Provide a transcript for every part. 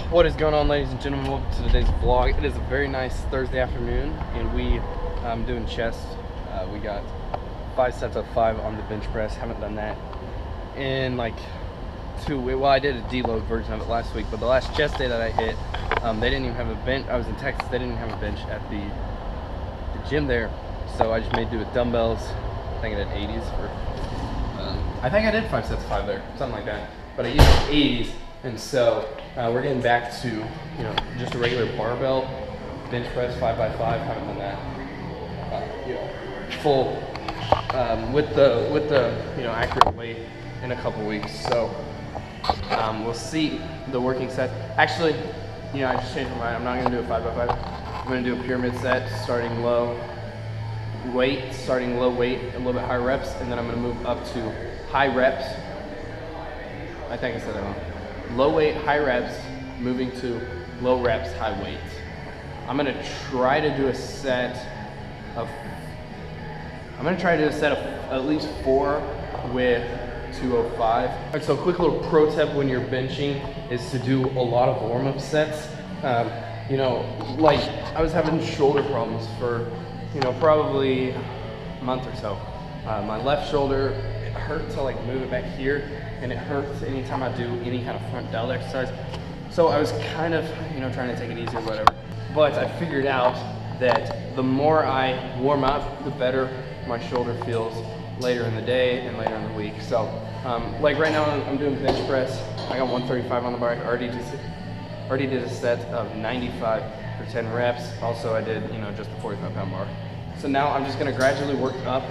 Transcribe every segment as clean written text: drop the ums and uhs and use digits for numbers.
What is going on, ladies and gentlemen? Welcome to today's vlog. It is a very nice Thursday afternoon, and we doing chest. We got 5 sets of 5 on the bench press. Haven't done that in like 2 weeks. Well, I did a deload version of it last week, but the last chest day that I hit, they didn't even have a bench. I was in Texas. They didn't even have a bench at the gym there, so I just made do with dumbbells. I think I did 80s for. I think I did 5 sets of 5 there, something like that. But I used 80s. And so we're getting back to, just a regular barbell bench press 5x5. Haven't done that, full with the accurate weight in a couple weeks. So we'll see the working set. Actually, I just changed my mind. I'm not gonna do a 5x5. I'm gonna do a pyramid set, starting low weight, a little bit higher reps, and then I'm gonna move up to high reps. I think I said that wrong. Low weight, high reps, moving to low reps, high weight. I'm gonna try to do a set of at least 4 with 205. All right, so a quick little pro tip when you're benching is to do a lot of warm-up sets. Like I was having shoulder problems for, probably a month or so. My left shoulder, it hurt to like move it back here, and it hurts anytime I do any kind of front delt exercise. So I was kind of, trying to take it easy or whatever. But I figured out that the more I warm up, the better my shoulder feels later in the day and later in the week. So, like right now I'm doing bench press. I got 135 on the bar. I already did a set of 95 for 10 reps. Also, I did, just a 45-pound bar. So now I'm just gonna gradually work up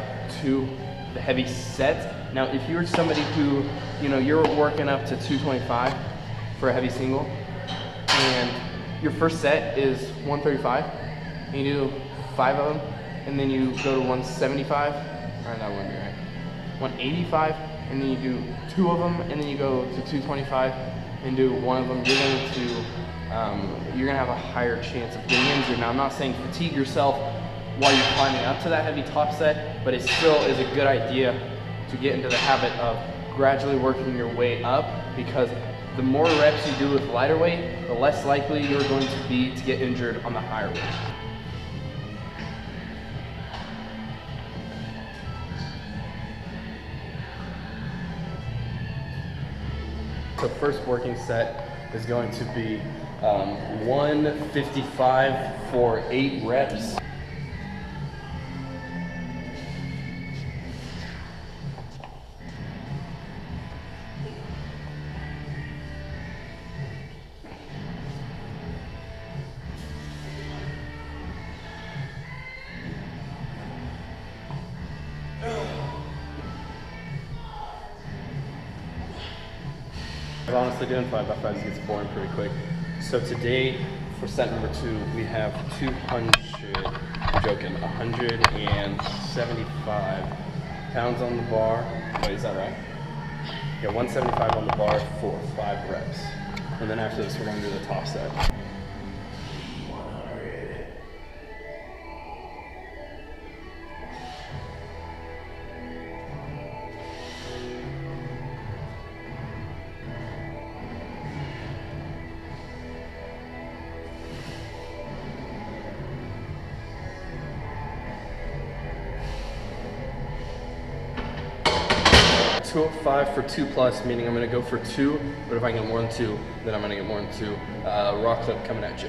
to the heavy set. Now, if you're somebody who, you're working up to 225 for a heavy single, and your first set is 135, and you do 5 of them, and then you go to 175, or that wouldn't be right, 185, and then you do 2 of them, and then you go to 225 and do 1 of them, you're gonna have a higher chance of getting injured. Now, I'm not saying fatigue yourself while you're climbing up to that heavy top set, but it still is a good idea to get into the habit of gradually working your way up, because the more reps you do with lighter weight, the less likely you're going to be to get injured on the higher weight. So first working set is going to be 155 for 8 reps. Honestly, doing 5x5s gets boring pretty quick. So today, for set number 2, we have 175 pounds on the bar. Wait, is that right? Yeah, 175 on the bar for 5 reps. And then after this, we're going to do the top set. $205 for 2+, meaning I'm going to go for 2, but if I get more than 2, then I'm going to get more than 2. Raw clip coming at you.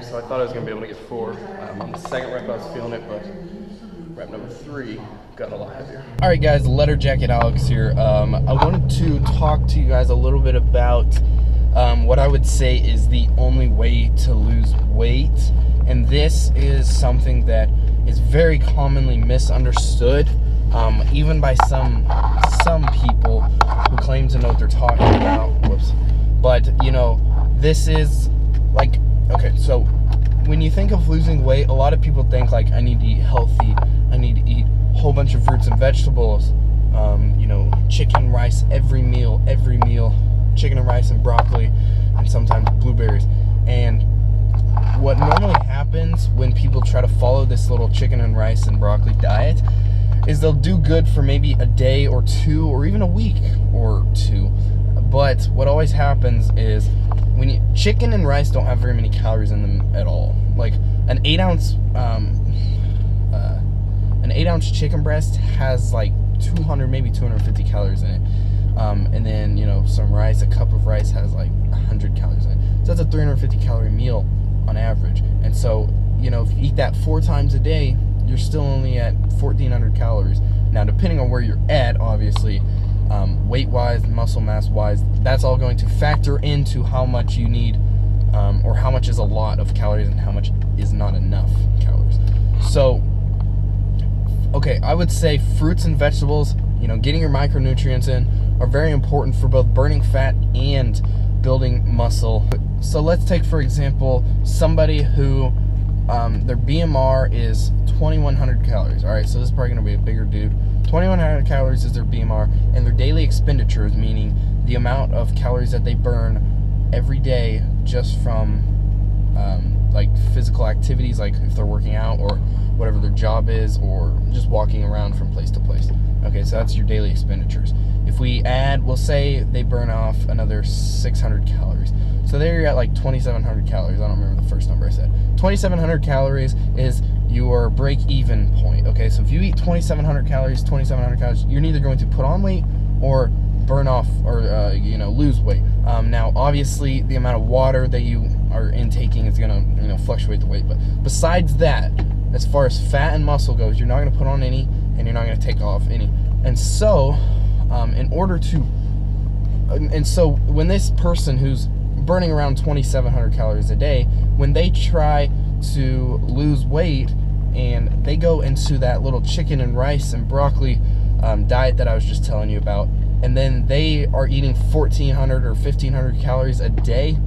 So I thought I was going to be able to get 4. On the second rep I was feeling it, but rep number 3 got a lot heavier. All right, guys, Letter Jacket Alex here. I wanted to talk to you guys a little bit about what I would say is the only way to lose weight, and this is something that is very commonly misunderstood, even by some people who claim to know what they're talking about. Whoops. But this is like, okay, so when you think of losing weight, a lot of people think like, I need to eat healthy, I need to eat a whole bunch of fruits and vegetables, chicken, rice, every meal, rice and broccoli and sometimes blueberries. And what normally happens when people try to follow this little chicken and rice and broccoli diet is they'll do good for maybe a day or two, or even a week or two. But what always happens is chicken and rice don't have very many calories in them at all. Like an 8-ounce chicken breast has like 200, maybe 250 calories in it. And then, some rice, a cup of rice has like 100 calories in it. So that's a 350 calorie meal on average. And so, if you eat that 4 times a day, you're still only at 1,400 calories. Now, depending on where you're at, obviously, weight-wise, muscle mass-wise, that's all going to factor into how much you need, or how much is a lot of calories and how much is not enough calories. So, okay, I would say fruits and vegetables, getting your micronutrients in, are very important for both burning fat and building muscle. So let's take, for example, somebody who their BMR is 2,100 calories. All right, so this is probably going to be a bigger dude. 2,100 calories is their BMR, and their daily expenditures, meaning the amount of calories that they burn every day just from like physical activities, like if they're working out or whatever their job is, or just walking around from place to place. Okay, so that's your daily expenditures. If we add, we'll say they burn off another 600 calories. So there you're at like 2,700 calories. I don't remember the first number I said. 2,700 calories is your break-even point. Okay, so if you eat 2,700 calories, you're neither going to put on weight or burn off or lose weight. Now, obviously, the amount of water that you are intaking is going to fluctuate the weight. But besides that, as far as fat and muscle goes, you're not going to put on any, and you're not going to take off any. And so, when this person who's burning around 2,700 calories a day, when they try to lose weight and they go into that little chicken and rice and broccoli diet that I was just telling you about, and then they are eating 1,400 or 1,500 calories a day,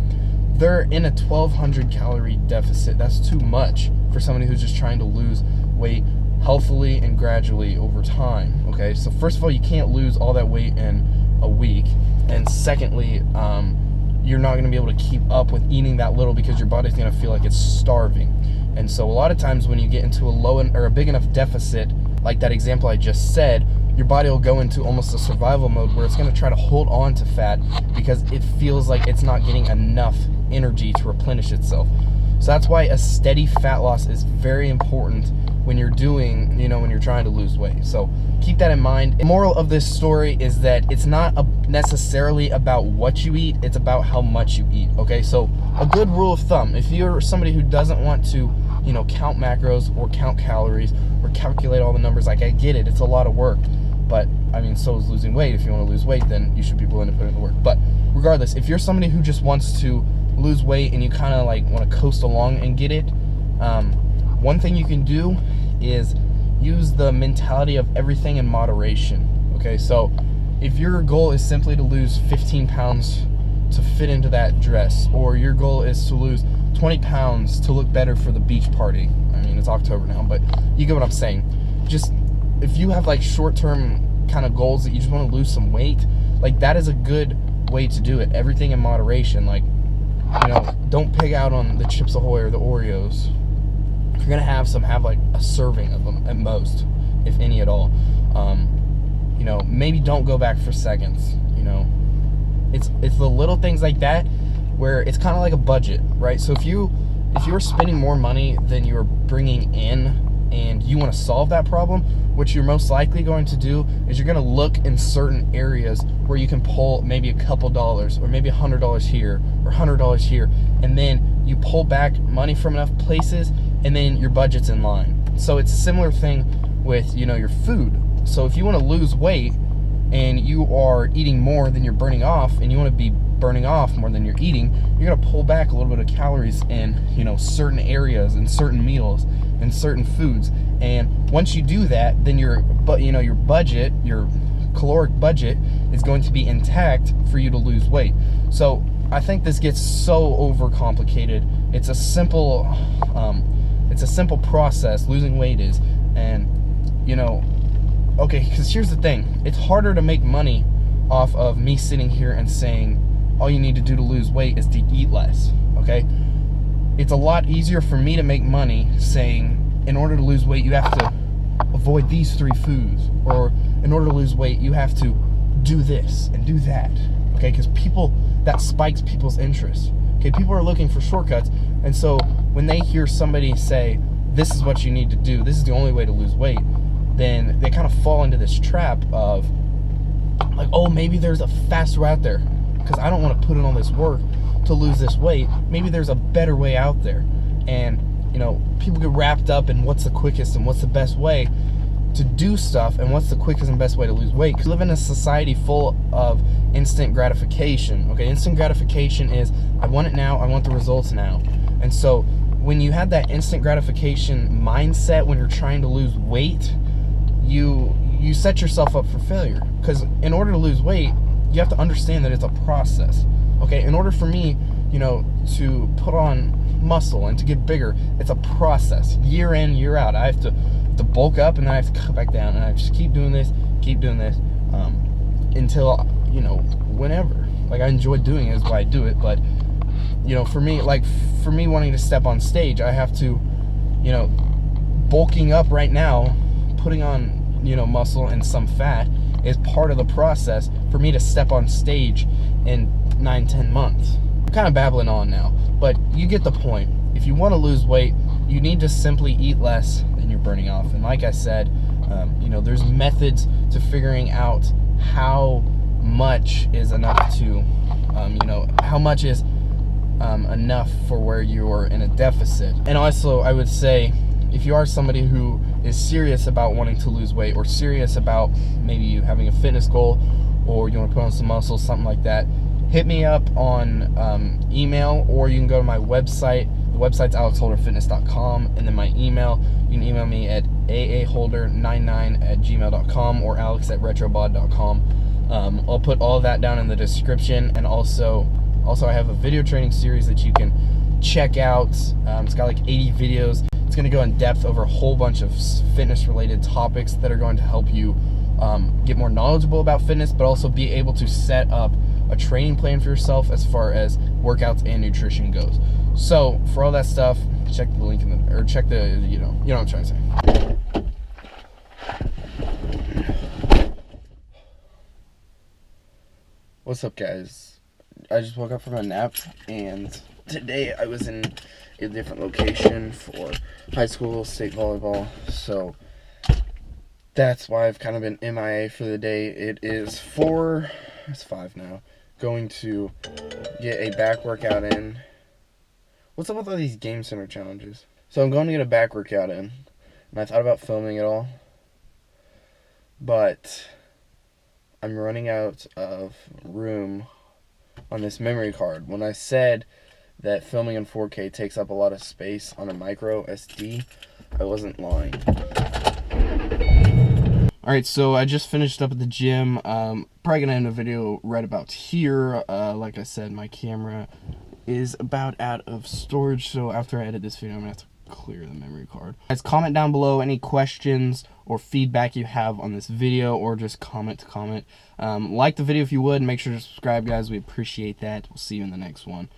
they're in a 1,200 calorie deficit. That's too much for somebody who's just trying to lose weight healthily and gradually over time. Okay, so first of all, you can't lose all that weight in a week, and secondly, you're not going to be able to keep up with eating that little because your body's going to feel like it's starving. And so a lot of times when you get into a big enough deficit, like that example I just said, your body will go into almost a survival mode where it's going to try to hold on to fat because it feels like it's not getting enough energy to replenish itself. So that's why a steady fat loss is very important when you're doing, when you're trying to lose weight. So keep that in mind. The moral of this story is that it's not necessarily about what you eat, it's about how much you eat. Okay, so a good rule of thumb, if you're somebody who doesn't want to, count macros or count calories or calculate all the numbers, like I get it, it's a lot of work. But so is losing weight. If you want to lose weight, then you should be willing to put in the work. But regardless, if you're somebody who just wants to lose weight and you kind of like want to coast along and get it, one thing you can do is use the mentality of everything in moderation. Okay, so if your goal is simply to lose 15 pounds to fit into that dress, or your goal is to lose 20 pounds to look better for the beach party, it's October now, but you get what I'm saying. Just if you have like short-term kind of goals that you just want to lose some weight, like that is a good way to do it. Everything in moderation. Like, don't pig out on the Chips Ahoy or the Oreos. If you're gonna have some, have like a serving of them at most, if any at all. Maybe don't go back for seconds. It's the little things like that where it's kind of like a budget, right? So if you're spending more money than you're bringing in, and you want to solve that problem, what you're most likely going to do is you're going to look in certain areas where you can pull maybe a couple dollars, or maybe $100 here or $100 here, and then you pull back money from enough places, and then your budget's in line. So it's a similar thing with your food. So if you want to lose weight and you are eating more than you're burning off, and you want to be burning off more than you're eating, you're going to pull back a little bit of calories in certain areas and certain meals and certain foods. And once you do that, then your budget, your caloric budget, is going to be intact for you to lose weight. So I think this gets so overcomplicated. It's a simple process. Losing weight is, and okay, because here's the thing: it's harder to make money off of me sitting here and saying, all you need to do to lose weight is to eat less, okay? It's a lot easier for me to make money saying, in order to lose weight, you have to avoid these 3 foods, or in order to lose weight, you have to do this and do that, okay? Because that spikes people's interest, okay? People are looking for shortcuts, and so when they hear somebody say, this is what you need to do, this is the only way to lose weight, then they kind of fall into this trap of, like, oh, maybe there's a faster way out there, because I don't want to put in all this work to lose this weight. Maybe there's a better way out there. And, you know, people get wrapped up in what's the quickest and what's the best way to do stuff and what's the quickest and best way to lose weight. Because we live in a society full of instant gratification, okay? Instant gratification is, I want it now, I want the results now. And so when you have that instant gratification mindset when you're trying to lose weight, you set yourself up for failure. Because in order to lose weight, you have to understand that it's a process, okay? In order for me, you know, to put on muscle and to get bigger, it's a process, year in, year out. I have to bulk up, and then I have to cut back down, and I just keep doing this, until, you know, whenever. Like, I enjoy doing it is why I do it, but, you know, for me wanting to step on stage, I have to, you know, bulking up right now, putting on, you know, muscle and some fat is part of the process for me to step on stage in 9-10 months. I'm kind of babbling on now, but you get the point. If you want to lose weight, you need to simply eat less than you're burning off. And like I said, you know, there's methods to figuring out how much is enough to, you know, how much is enough for where you're in a deficit. And also, I would say, if you are somebody who is serious about wanting to lose weight, or serious about maybe you having a fitness goal, or you want to put on some muscle, something like that, hit me up on email, or you can go to my website. The website's alexholderfitness.com, and then my email, you can email me at aaholder99@gmail.com or alex@retrobod.com. I'll put all that down in the description, and also I have a video training series that you can check out. It's got like 80 videos. It's going to go in depth over a whole bunch of fitness related topics that are going to help you get more knowledgeable about fitness, but also be able to set up a training plan for yourself as far as workouts and nutrition goes. So for all that stuff, check the link in the, or check the, you know what I'm trying to say. What's up, guys? I just woke up from a nap, and today I was in a different location for high school state volleyball, so that's why I've kind of been MIA for the day. It's 5 now. Going to get a back workout in. What's up with all these game center challenges? So I'm going to get a back workout in, and I thought about filming it all, but I'm running out of room on this memory card. When I said that filming in 4K takes up a lot of space on a micro SD, I wasn't lying. Alright, so I just finished up at the gym. Probably gonna end the video right about here. Like I said, my camera is about out of storage, so after I edit this video, I'm gonna have to clear the memory card. Guys, comment down below any questions or feedback you have on this video, or just comment. Like the video if you would, and make sure to subscribe, guys. We appreciate that. We'll see you in the next one.